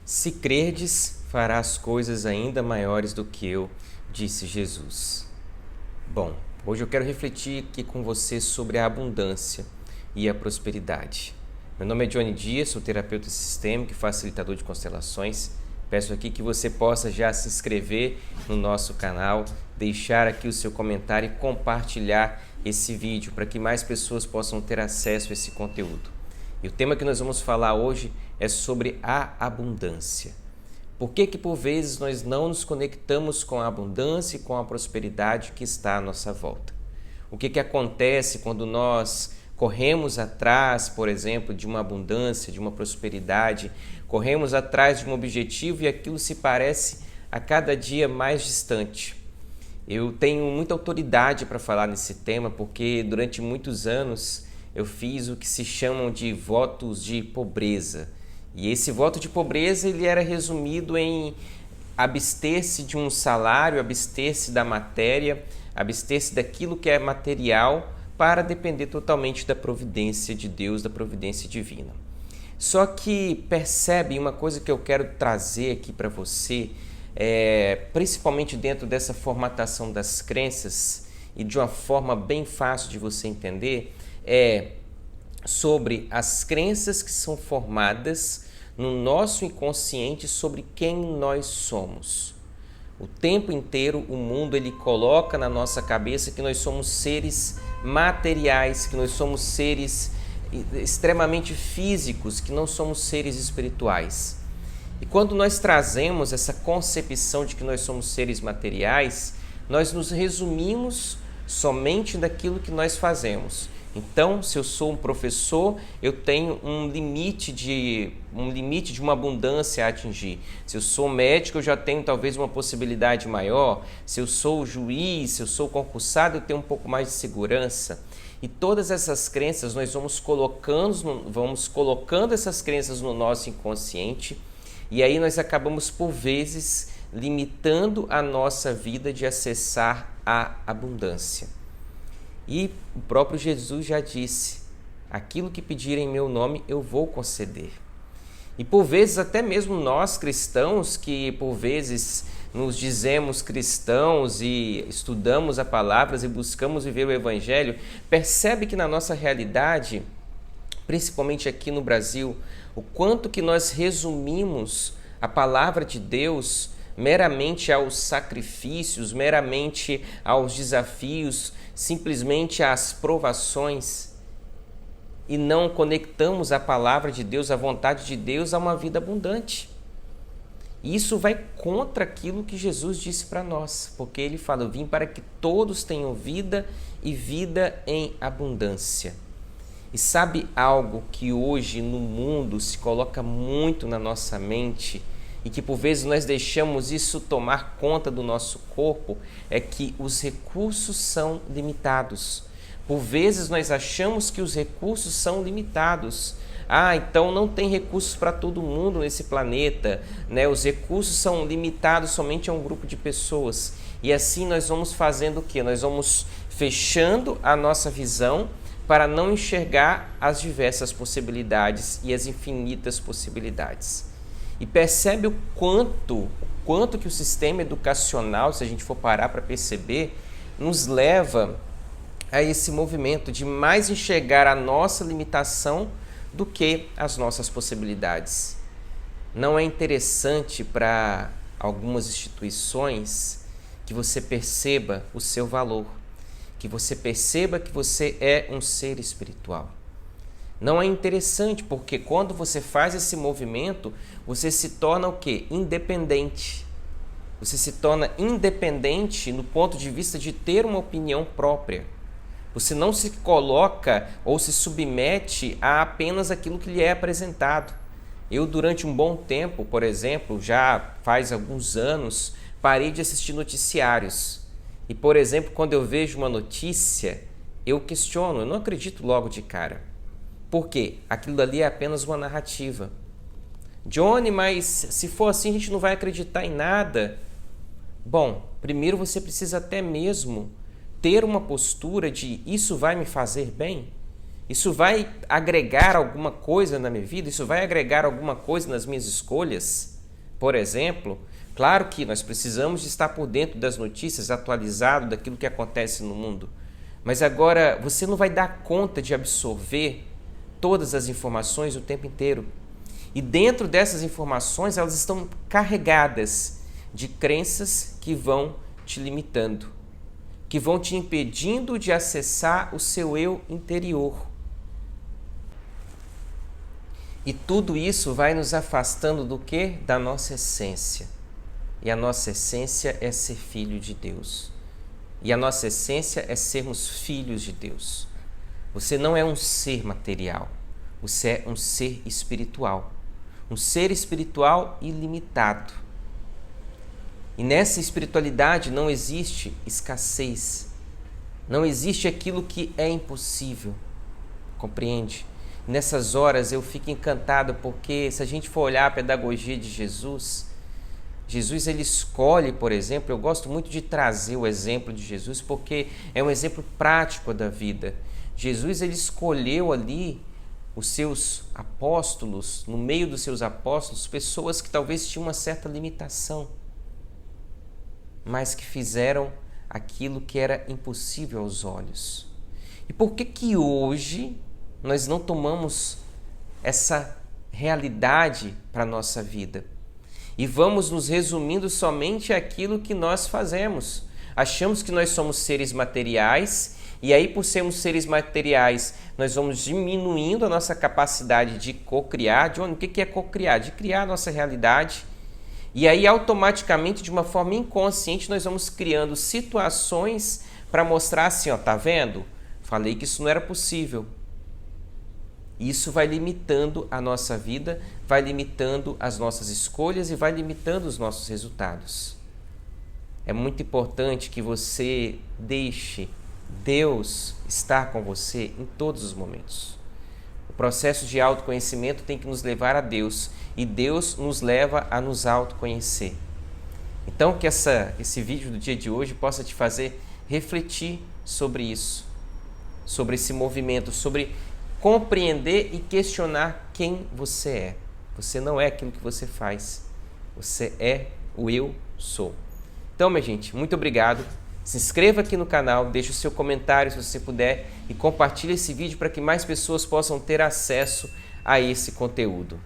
Se crerdes, farás coisas ainda maiores do que eu, disse Jesus. Bom, hoje eu quero refletir aqui com você sobre a abundância e a prosperidade. Meu nome é Johnny Dias, sou terapeuta sistêmico e facilitador de constelações. Peço aqui que você possa já se inscrever no nosso canal, deixar aqui o seu comentário e compartilhar esse vídeo para que mais pessoas possam ter acesso a esse conteúdo. E o tema que nós vamos falar hoje é sobre a abundância. Por que por vezes nós não nos conectamos com a abundância e com a prosperidade que está à nossa volta? O que acontece quando nós corremos atrás, por exemplo, de uma abundância, de uma prosperidade, corremos atrás de um objetivo e aquilo se parece a cada dia mais distante? Eu tenho muita autoridade para falar nesse tema porque durante muitos anos eu fiz o que se chamam de votos de pobreza. E esse voto de pobreza ele era resumido em abster-se de um salário, abster-se da matéria, abster-se daquilo que é material para depender totalmente da providência de Deus, da providência divina. Só que percebe uma coisa que eu quero trazer aqui para você, principalmente dentro dessa formatação das crenças e de uma forma bem fácil de você entender, sobre as crenças que são formadas no nosso inconsciente sobre quem nós somos. O tempo inteiro o mundo ele coloca na nossa cabeça que nós somos seres materiais, que nós somos seres extremamente físicos, que não somos seres espirituais. E quando nós trazemos essa concepção de que nós somos seres materiais, nós nos resumimos somente daquilo que nós fazemos. Então, se eu sou um professor, eu tenho um limite de uma abundância a atingir. Se eu sou médico, eu já tenho talvez uma possibilidade maior. Se eu sou juiz, se eu sou concursado, eu tenho um pouco mais de segurança. E todas essas crenças, nós vamos colocando essas crenças no nosso inconsciente e aí nós acabamos, por vezes, limitando a nossa vida de acessar a abundância. E o próprio Jesus já disse, aquilo que pedirem em meu nome eu vou conceder. E por vezes até mesmo nós cristãos, que por vezes nos dizemos cristãos e estudamos a palavra e buscamos viver o evangelho, percebe que na nossa realidade, principalmente aqui no Brasil, o quanto que nós resumimos a palavra de Deus meramente aos sacrifícios, meramente aos desafios, simplesmente às provações e não conectamos a palavra de Deus, a vontade de Deus a uma vida abundante. E isso vai contra aquilo que Jesus disse para nós, porque ele fala, eu vim para que todos tenham vida e vida em abundância. E sabe algo que hoje no mundo se coloca muito na nossa mente e que por vezes nós deixamos isso tomar conta do nosso corpo, é que os recursos são limitados. Por vezes nós achamos que os recursos são limitados. Então não tem recursos para todo mundo nesse planeta, né? Os recursos são limitados somente a um grupo de pessoas. E assim nós vamos fazendo o quê? Nós vamos fechando a nossa visão para não enxergar as diversas possibilidades e as infinitas possibilidades. E percebe o quanto que o sistema educacional, se a gente for parar para perceber, nos leva a esse movimento de mais enxergar a nossa limitação do que as nossas possibilidades. Não é interessante para algumas instituições que você perceba o seu valor, que você perceba que você é um ser espiritual. Não é interessante porque quando você faz esse movimento, você se torna o quê? Independente. Você se torna independente no ponto de vista de ter uma opinião própria. Você não se coloca ou se submete a apenas aquilo que lhe é apresentado. Eu, durante um bom tempo, por exemplo, já faz alguns anos, parei de assistir noticiários. E, por exemplo, quando eu vejo uma notícia, eu questiono, eu não acredito logo de cara. Por quê? Aquilo ali é apenas uma narrativa. Johnny, mas se for assim a gente não vai acreditar em nada. Bom, primeiro você precisa até mesmo ter uma postura de isso vai me fazer bem? Isso vai agregar alguma coisa na minha vida? Isso vai agregar alguma coisa nas minhas escolhas? por exemplo, claro que nós precisamos de estar por dentro das notícias, atualizado daquilo que acontece no mundo. Mas agora você não vai dar conta de absorver todas as informações o tempo inteiro. E dentro dessas informações, elas estão carregadas de crenças que vão te limitando, que vão te impedindo de acessar o seu eu interior. E tudo isso vai nos afastando do quê? Da nossa essência. E a nossa essência é ser filho de Deus. E a nossa essência é sermos filhos de Deus. Você não é um ser material, você é um ser espiritual. Um ser espiritual ilimitado. E nessa espiritualidade não existe escassez. Não existe aquilo que é impossível. Compreende? Nessas horas eu fico encantado porque se a gente for olhar a pedagogia de Jesus, Jesus ele escolhe, por exemplo, eu gosto muito de trazer o exemplo de Jesus porque é um exemplo prático da vida. Jesus ele escolheu ali os seus apóstolos, no meio dos seus apóstolos, pessoas que talvez tinham uma certa limitação, mas que fizeram aquilo que era impossível aos olhos. E por que que hoje nós não tomamos essa realidade para a nossa vida? E vamos nos resumindo somente àquilo que nós fazemos. Achamos que nós somos seres materiais e aí, por sermos seres materiais, nós vamos diminuindo a nossa capacidade de cocriar. O que é cocriar? De criar a nossa realidade. E aí, automaticamente, de uma forma inconsciente, nós vamos criando situações para mostrar assim, ó, tá vendo? Falei que isso não era possível. Isso vai limitando a nossa vida, vai limitando as nossas escolhas e vai limitando os nossos resultados. É muito importante que você deixe Deus estar com você em todos os momentos. O processo de autoconhecimento tem que nos levar a Deus e Deus nos leva a nos autoconhecer. Então, que esse vídeo do dia de hoje possa te fazer refletir sobre isso, sobre esse movimento, sobre compreender e questionar quem você é. Você não é aquilo que você faz, você é o eu sou. Então, minha gente, muito obrigado. Se inscreva aqui no canal, deixe o seu comentário se você puder e compartilhe esse vídeo para que mais pessoas possam ter acesso a esse conteúdo.